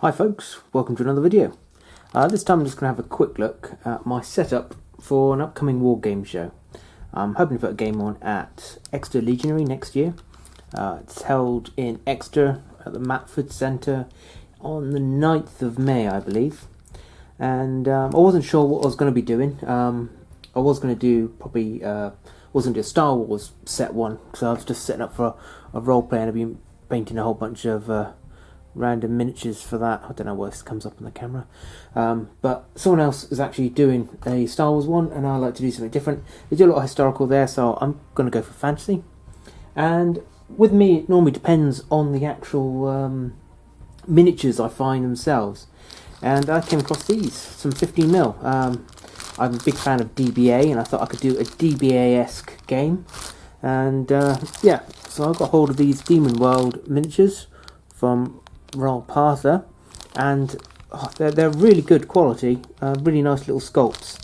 Hi folks, welcome to another video. This time I'm just going to have a quick look at my setup for an upcoming war game show. I'm hoping to put a game on at Exeter Legionary next year. It's held in Exeter at the Matford Centre on the 9th of May, I believe. And I wasn't sure what I was going to be doing. I was going to do probably, wasn't a Star Wars set one, so I was just setting up for a role play, and I've been painting a whole bunch of random miniatures for that. I don't know where this comes up on the camera, but someone else is actually doing a Star Wars one, and I like to do something different. They do a lot of historical there, so I'm going to go for fantasy. And with me, it normally depends on the actual miniatures I find themselves. And I came across these, some 15mm. I'm a big fan of DBA, and I thought I could do a DBA-esque game. And yeah, so I got hold of these Demon World miniatures from Roll Partha, and they're really good quality, really nice little sculpts.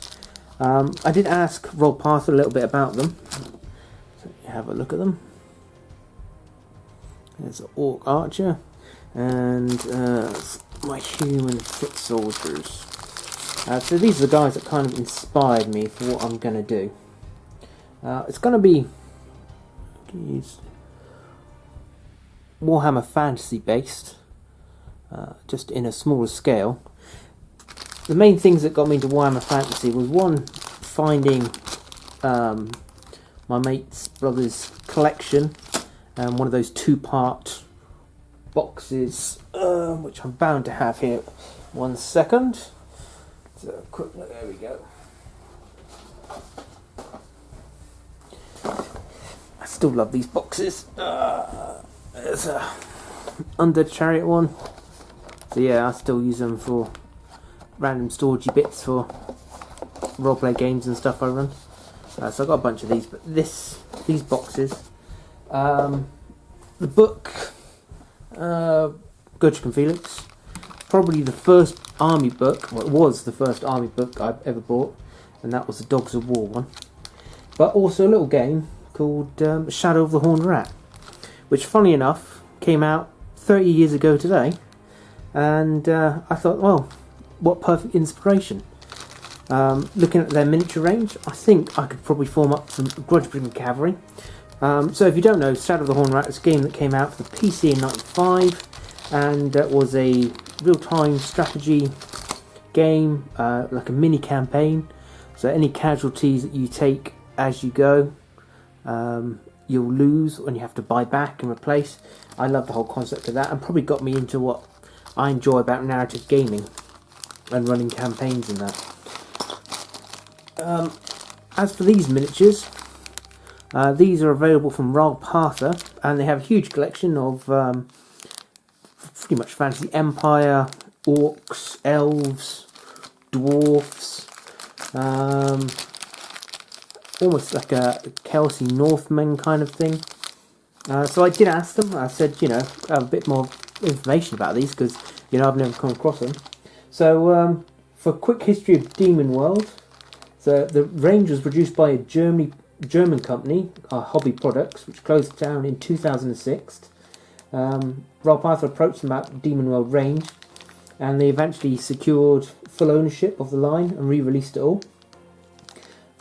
I did ask Roll Partha a little bit about them, so you have a look at them. There's an Orc Archer and my human foot soldiers. So these are the guys that kind of inspired me for what I'm going to do. It's going to be Warhammer Fantasy based, just in a smaller scale. The main things that got me into Warhammer Fantasy was one, finding my mate's brother's collection, and one of those two-part boxes, which I'm bound to have here. 1 second. So quick look, there we go. I still love these boxes. There's a Undead Chariot one. So yeah, I still use them for random storagey bits for roleplay games and stuff I run. So I've got a bunch of these, but these boxes. The book, Gudrick and Felix, probably the first army book. Well, it was the first army book I've ever bought, and that was the Dogs of War one. But also a little game called Shadow of the Horned Rat, which, funny enough, came out 30 years ago today. And I thought, well, what perfect inspiration. Looking at their miniature range, I think I could probably form up some Grudge-Bringing Cavalry. So if you don't know, Shadow of the Horned Rat is a game that came out for the PC in '95, and was a real-time strategy game, like a mini campaign. So any casualties that you take as you go, you'll lose, and you have to buy back and replace. I love the whole concept of that, and probably got me into what I enjoy about narrative gaming and running campaigns and that. As for these miniatures, these are available from Roll Partha, and they have a huge collection of pretty much Fantasy Empire, Orcs, Elves, Dwarfs, almost like a Kelsey Northmen kind of thing. So I did ask them. I said, you know, have a bit more information about these, because, you know, I've never come across them. So for a quick history of Demon World, so the range was produced by a German company, Hobby Products, which closed down in 2006. Roll Partha approached them about Demon World range, and they eventually secured full ownership of the line and re-released it all.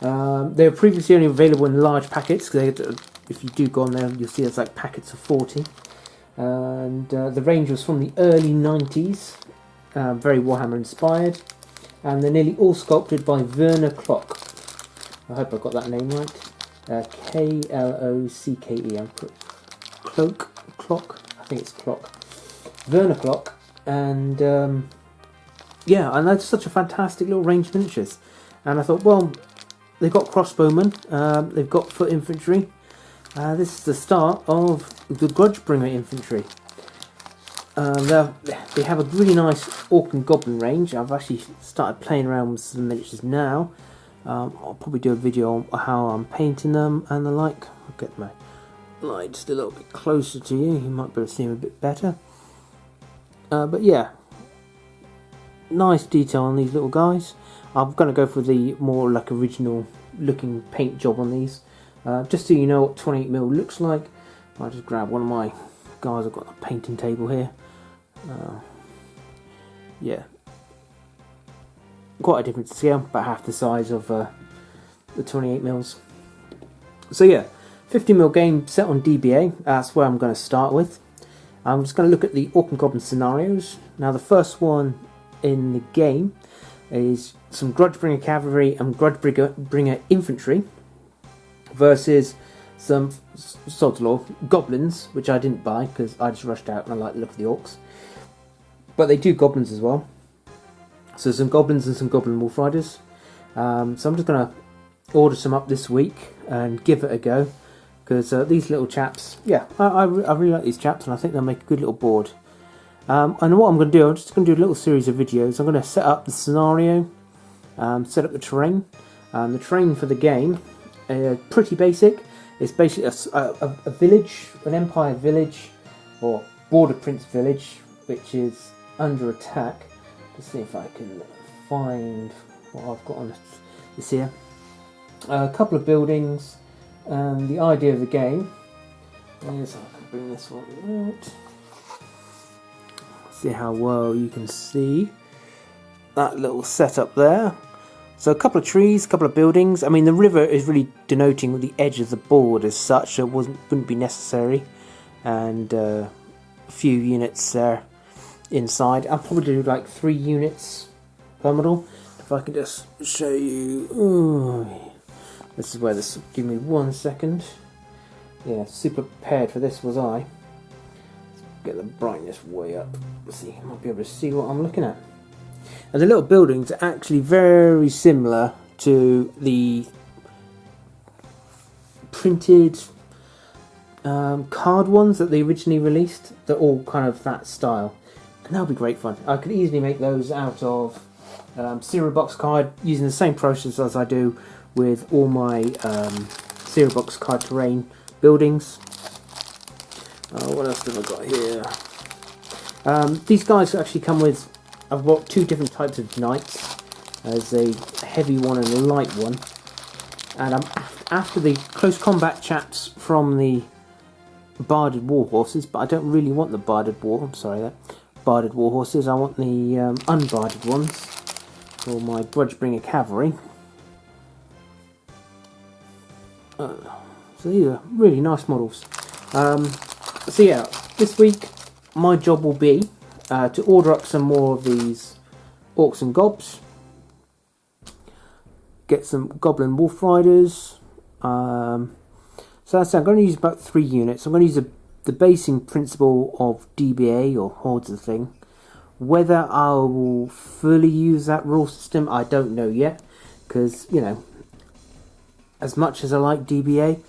They were previously only available in large packets, because if you do go on there, you'll see there's like packets of 40. And the range was from the early 90s, very Warhammer inspired, and they're nearly all sculpted by Werner Klock. I hope I got that name right. K-L-O-C-K-E. Klock. I think it's Klock. Werner Klock. And yeah, and that's such a fantastic little range of miniatures. And I thought, well, they've got crossbowmen, they've got foot infantry. This is the start of the Grudgebringer infantry. They have a really nice Orc and Goblin range. I've actually started playing around with some miniatures now. I'll probably do a video on how I'm painting them and the like. I'll get my light just a little bit closer to you. You might be able to see them a bit better. But yeah, nice detail on these little guys. I'm going to go for the more like original looking paint job on these. Just so you know what 28mm looks like, I'll just grab one of my guys. I've got a painting table here. yeah, quite a different scale, about half the size of the 28mm. So yeah, 50mm game set on DBA, that's where I'm going to start with. I'm just going to look at the Orc and Goblin scenarios. Now the first one in the game is some Grudgebringer Cavalry and Grudgebringer Infantry versus some sod's law Goblins, which I didn't buy because I just rushed out and I like the look of the Orcs. But they do Goblins as well. So some Goblins and some Goblin Wolf Riders. So I'm just going to order some up this week and give it a go. Because these little chaps, yeah, I really like these chaps and I think they'll make a good little board. And what I'm going to do, I'm just going to do a little series of videos. I'm going to set up the scenario, set up the terrain. The terrain for the game, pretty basic. It's basically a village, an empire village, or border prince village, which is under attack. Let's see if I can find what I've got on this here. A couple of buildings. The idea of the game is, I can bring this one out. See how well you can see that little setup there. So a couple of trees, a couple of buildings. I mean, the river is really denoting the edge of the board as such, so it wouldn't be necessary. And a few units there inside. I'll probably do like 3 units per model. If I can just show you. Ooh. This is where this. Give me 1 second. Yeah, super prepared for this was I. Let's get the brightness way up. Let's see, I might be able to see what I'm looking at. And the little buildings are actually very similar to the printed card ones that they originally released. They're all kind of that style, and that'll be great fun. I could easily make those out of cereal box card using the same process as I do with all my cereal box card terrain buildings. What else have I got here? These guys actually come with, I've got 2 different types of knights. There's a heavy one and a light one. And I'm after the close combat chaps from the barded war horses, but I don't really want the barded war horses. I want the unbarded ones for my Grudgebringer Cavalry. So these are really nice models. So yeah, this week my job will be to order up some more of these Orcs and Gobs, get some Goblin Wolf Riders. So that's it. I'm going to use about 3 units. I'm going to use the basing principle of DBA or Hordes of the thing. Whether I will fully use that rule system, I don't know yet, because, you know, as much as I like DBA,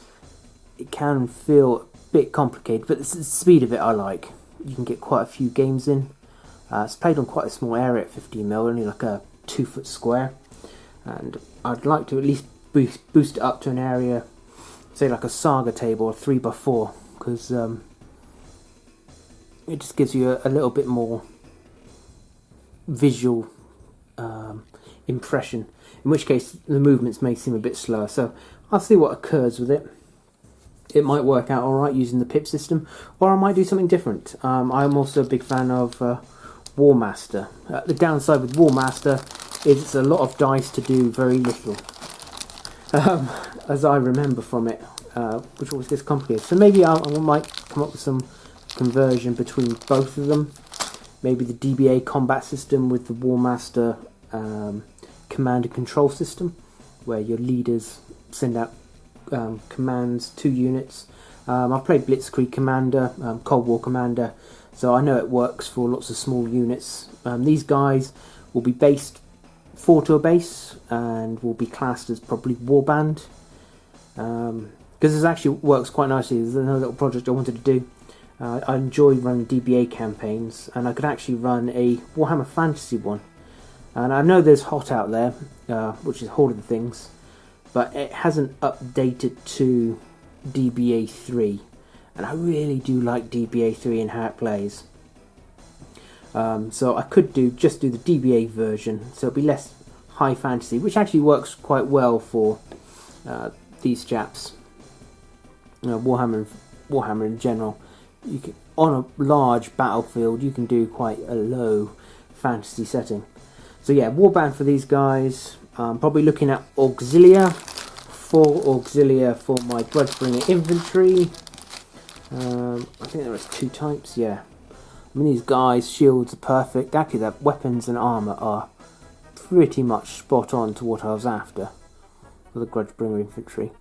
it can feel a bit complicated, but it's the speed of it I like. You can get quite a few games in. It's played on quite a small area at 15mm, only like a 2-foot square, and I'd like to at least boost it up to an area, say like a saga table or 3x4, because it just gives you a little bit more visual impression, in which case the movements may seem a bit slower. So I'll see what occurs with it. It might work out alright using the pip system, or I might do something different. I'm also a big fan of War Master. The downside with War Master is it's a lot of dice to do very little, as I remember from it, which always gets complicated. So maybe I might come up with some conversion between both of them. Maybe the DBA combat system with the War Master command and control system, where your leaders send out commands to units. I've played Blitzkrieg Commander, Cold War Commander, so I know it works for lots of small units. These guys will be based 4 to a base and will be classed as probably warband, because this actually works quite nicely. There's another little project I wanted to do. I enjoy running DBA campaigns, and I could actually run a Warhammer Fantasy one. And I know there's HOT out there, which is Horde of the Things, but it hasn't updated to DBA 3, and I really do like DBA 3 and how it plays. So I could just do the DBA version, so it'll be less high fantasy, which actually works quite well for these chaps. Warhammer in general. You can, on a large battlefield, you can do quite a low fantasy setting. So yeah, warband for these guys. Probably looking at Auxilia, 4 Auxilia for my Grudgebringer infantry. I think there is 2 types, yeah. I mean, these guys' shields are perfect. Actually, their weapons and armour are pretty much spot on to what I was after for the Grudgebringer infantry.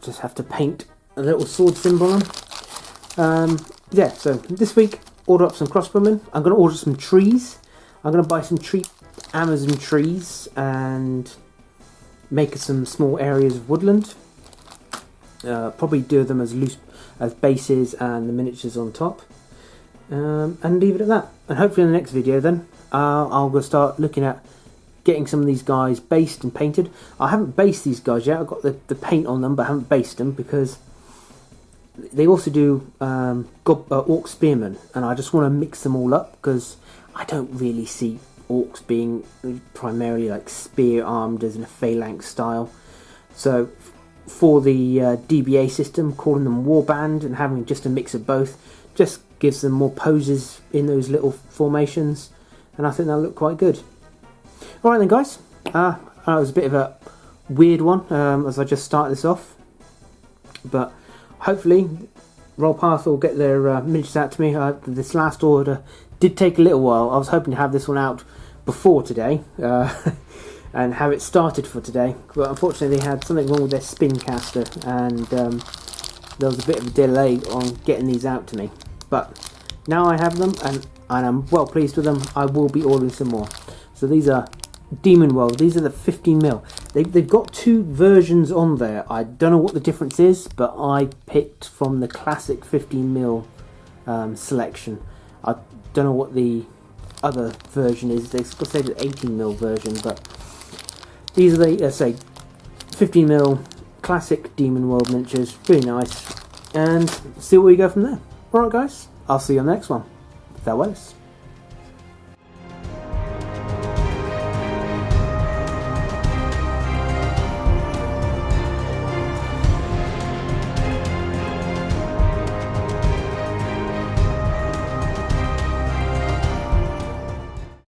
Just have to paint a little sword symbol on. Yeah, so this week, order up some crossbowmen. I'm going to order some trees. I'm going to buy some cheap Amazon trees and make some small areas of woodland. Probably do them as loose as bases and the miniatures on top. And leave it at that. And hopefully in the next video then, I'll go start looking at getting some of these guys based and painted. I haven't based these guys yet. I've got the paint on them, but I haven't based them because they also do Orc Spearmen, and I just want to mix them all up because I don't really see Orcs being primarily like spear armed as in a phalanx style. So for the DBA system, calling them warband and having just a mix of both just gives them more poses in those little formations, and I think they'll look quite good. Alright then guys, that was a bit of a weird one as I just started this off, but hopefully Rollpath will get their miniatures out to me. This last order did take a little while. I was hoping to have this one out before today and have it started for today, but unfortunately they had something wrong with their spin caster, and there was a bit of a delay on getting these out to me. But now I have them and I'm well pleased with them. I will be ordering some more. So these are Demon World. These are the 15mm. They've got 2 versions on there. I don't know what the difference is, but I picked from the classic 15mm selection. I don't know what the other version is. They say the 18mm version, but these are the, say, 15mm classic Demon World miniatures. Really nice. And see where we go from there. Alright guys, I'll see you on the next one. Farewells.